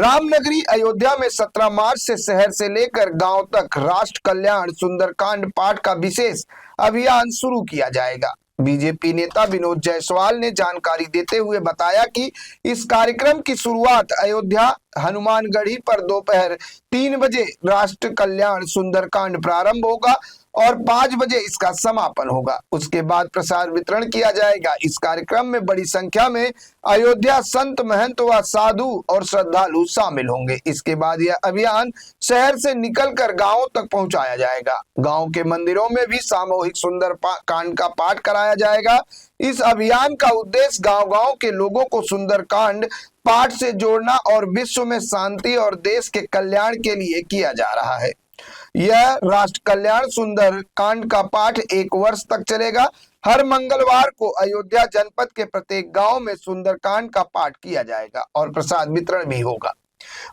रामनगरी अयोध्या में 17 मार्च से शहर से लेकर गांव तक राष्ट्र कल्याण सुंदरकांड पाठ का विशेष अभियान शुरू किया जाएगा। बीजेपी नेता विनोद जायसवाल ने जानकारी देते हुए बताया कि इस कार्यक्रम की शुरुआत अयोध्या हनुमानगढ़ी पर दोपहर 3 बजे राष्ट्र कल्याण सुंदरकांड प्रारंभ होगा और 5 बजे इसका समापन होगा। उसके बाद प्रसाद वितरण किया जाएगा। इस कार्यक्रम में बड़ी संख्या में अयोध्या संत महंत व साधु और श्रद्धालु शामिल होंगे। इसके बाद यह अभियान शहर से निकलकर गांवों तक पहुंचाया जाएगा। गांव के मंदिरों में भी सामूहिक सुंदर कांड का पाठ कराया जाएगा। इस अभियान का उद्देश्य गांव-गांव के लोगों को सुंदरकांड पाठ से जोड़ना और विश्व में शांति और देश के कल्याण के लिए किया जा रहा है। यह राष्ट्र कल्याण सुंदर कांड का पाठ 1 वर्ष तक चलेगा। हर मंगलवार को अयोध्या जनपद के प्रत्येक गांव में सुंदरकांड का पाठ किया जाएगा और प्रसाद वितरण भी होगा।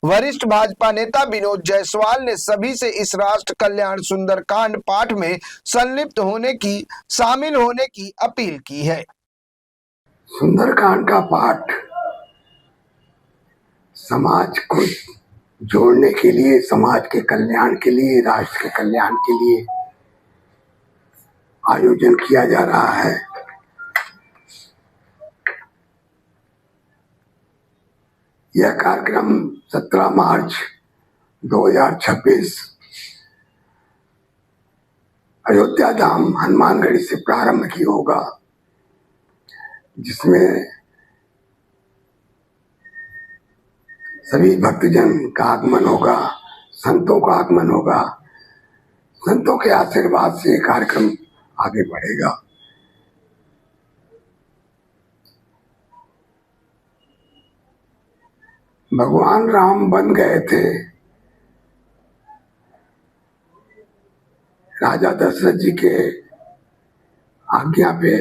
वरिष्ठ भाजपा नेता विनोद जायसवाल ने सभी से इस राष्ट्र कल्याण सुंदरकांड पाठ में शामिल होने की अपील की है। सुंदरकांड का पाठ समाज को जोड़ने के लिए, समाज के कल्याण के लिए, राष्ट्र के कल्याण के लिए आयोजन किया जा रहा है। यह कार्यक्रम 17 मार्च 2026 अयोध्या धाम हनुमानगढ़ी से प्रारंभ की होगा, जिसमें सभी भक्तजन का आगमन होगा, संतों का आगमन होगा। संतों के आशीर्वाद से कार्यक्रम आगे बढ़ेगा। भगवान राम बन गए थे राजा दशरथ जी के आज्ञा पे,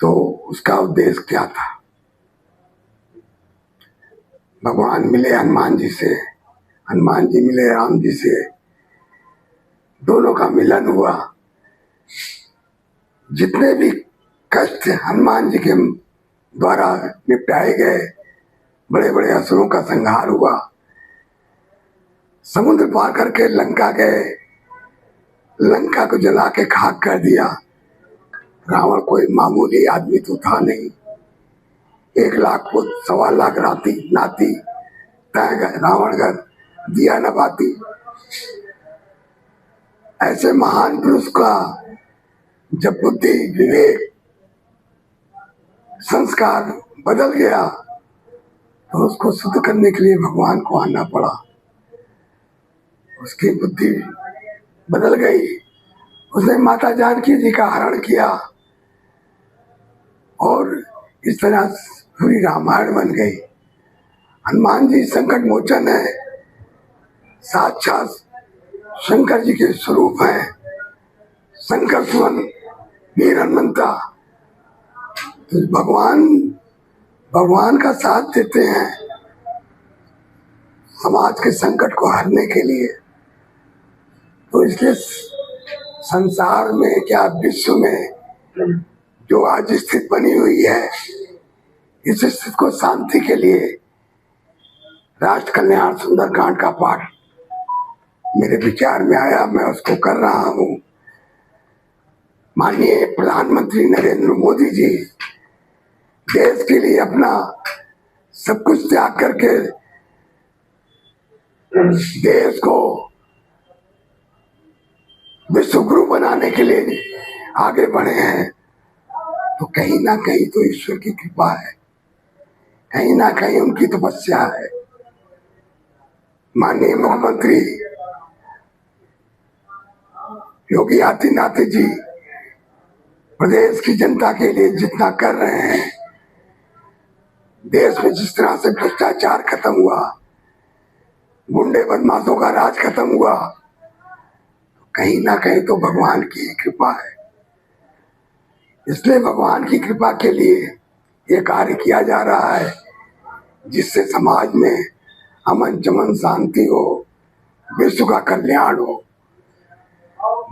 तो उसका उद्देश्य क्या था? भगवान मिले हनुमान जी से, हनुमान जी मिले राम जी से, दोनों का मिलन हुआ। जितने भी कष्ट हनुमान जी के द्वारा निपटाए गए, बड़े बड़े असुरों का संहार हुआ। समुद्र पार करके लंका गए, लंका को जला के खाक कर दिया। रावण कोई मामूली आदमी तो था नहीं। 1 लाख पुत्र, 1.25 लाख नाती, रावण घर दिया न बाती। ऐसे महान पुरुष का जब बुद्धि, विवेक, संस्कार बदल गया, तो उसको शुद्ध करने के लिए भगवान को आना पड़ा। उसकी बुद्धि बदल गई। उसने माता जानकी जी का हरण किया और इस तरह पूरी रामायण बन गई। हनुमान जी संकट मोचन है, साक्षात शंकर जी के स्वरूप हैं। शंकर सुवन वीर हनुमंता, तो भगवान का साथ देते हैं समाज के संकट को हरने के लिए। तो इसलिए संसार में, क्या विश्व में जो आज स्थिति बनी हुई है, इस स्थिति को शांति के लिए राष्ट्र कल्याण सुंदरकांड का पाठ मेरे विचार में आया, मैं उसको कर रहा हूँ। माननीय प्रधानमंत्री नरेंद्र मोदी जी देश के लिए अपना सब कुछ त्याग करके देश को विश्व गुरु बनाने के लिए आगे बढ़े हैं। तो कहीं ना कहीं तो ईश्वर की कृपा है, कहीं ना कहीं उनकी तपस्या है। माननीय मुख्यमंत्री योगी आदित्यनाथ जी प्रदेश की जनता के लिए जितना कर रहे हैं, देश में जिस तरह से भ्रष्टाचार खत्म हुआ, गुंडे बदमाशों का राज खत्म हुआ, कहीं ना कहीं तो भगवान की कृपा है। इसलिए भगवान की कृपा के लिए ये कार्य किया जा रहा है, जिससे समाज में अमन चमन शांति हो, विश्व का कल्याण हो,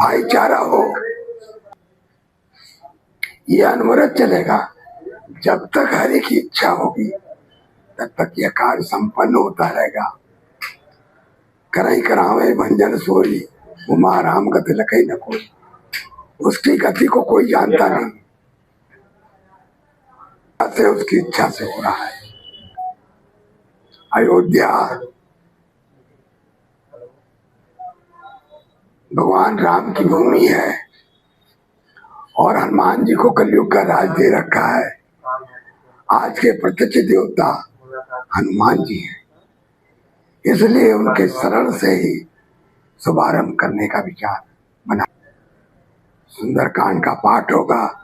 भाईचारा हो। ये अनवरत चलेगा। जब तक हरि की इच्छा होगी तब तक यह कार्य संपन्न होता रहेगा। करई करावे भंजन सोई, उमा राम गति लखई न कोई। उसकी गति को कोई जानता नहीं, से उसकी इच्छा से हो रहा है। अयोध्या भगवान राम की भूमि है और हनुमान जी को कलयुग का राज दे रखा है। आज के प्रत्यक्ष देवता हनुमान जी हैं, इसलिए उनके शरण से ही शुभारंभ करने का विचार बना। सुंदरकांड का पाठ होगा,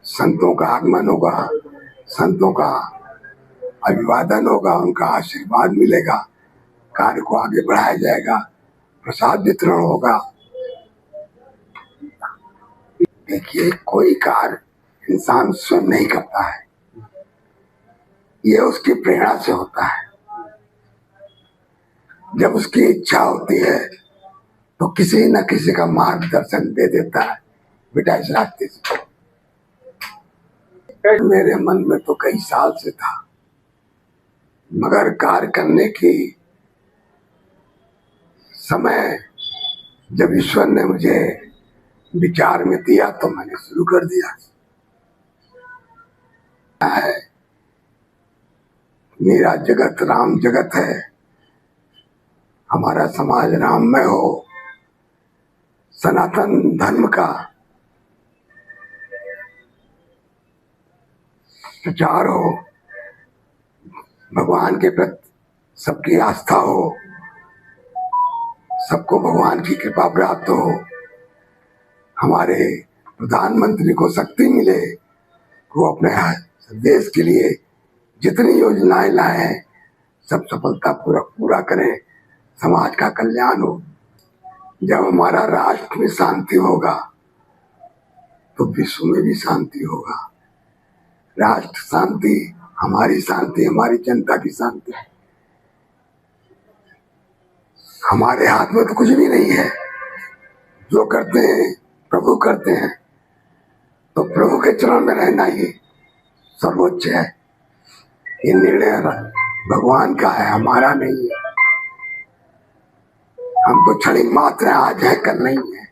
संतों का आगमन होगा, संतों का अभिवादन होगा, उनका आशीर्वाद मिलेगा, कार्य को आगे बढ़ाया जाएगा, प्रसाद वितरण होगा। देखिए, कोई कार्य इंसान स्वयं नहीं करता है, ये उसकी प्रेरणा से होता है। जब उसकी इच्छा होती है तो किसी न किसी का मार्गदर्शन दे देता है, बेटा इस रास्ते से चलो। मेरे मन में तो कई साल से था, मगर कार्य करने की समय जब ईश्वर ने मुझे विचार में दिया तो मैंने शुरू कर दिया। मेरा जगत राम जगत है, हमारा समाज राममय हो, सनातन धर्म का प्रचार हो, भगवान के प्रति सबकी आस्था हो, सबको भगवान की कृपा प्राप्त हो, हमारे प्रधानमंत्री को शक्ति मिले, वो अपने देश के लिए जितनी योजनाएं लाए हैं सब सफलता पूरा करें, समाज का कल्याण हो। जब हमारा राष्ट्र में शांति होगा तो विश्व में भी शांति होगा। राष्ट्र शांति, हमारी शांति, हमारी जनता की शांति। हमारे हाथ में तो कुछ भी नहीं है, जो करते हैं प्रभु करते हैं, तो प्रभु के चरण में रहना ही सर्वोच्च है। ये निर्णय भगवान का है, हमारा नहीं है। हम तो क्षणिक मात्र आज है, कल नहीं है।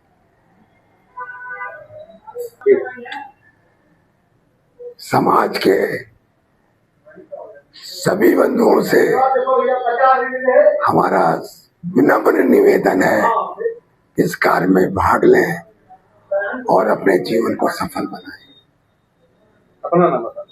समाज के सभी बंधुओं से हमारा विनम्र निवेदन है, इस कार्य में भाग लें और अपने जीवन को सफल बनाएं। अपना नाम बता।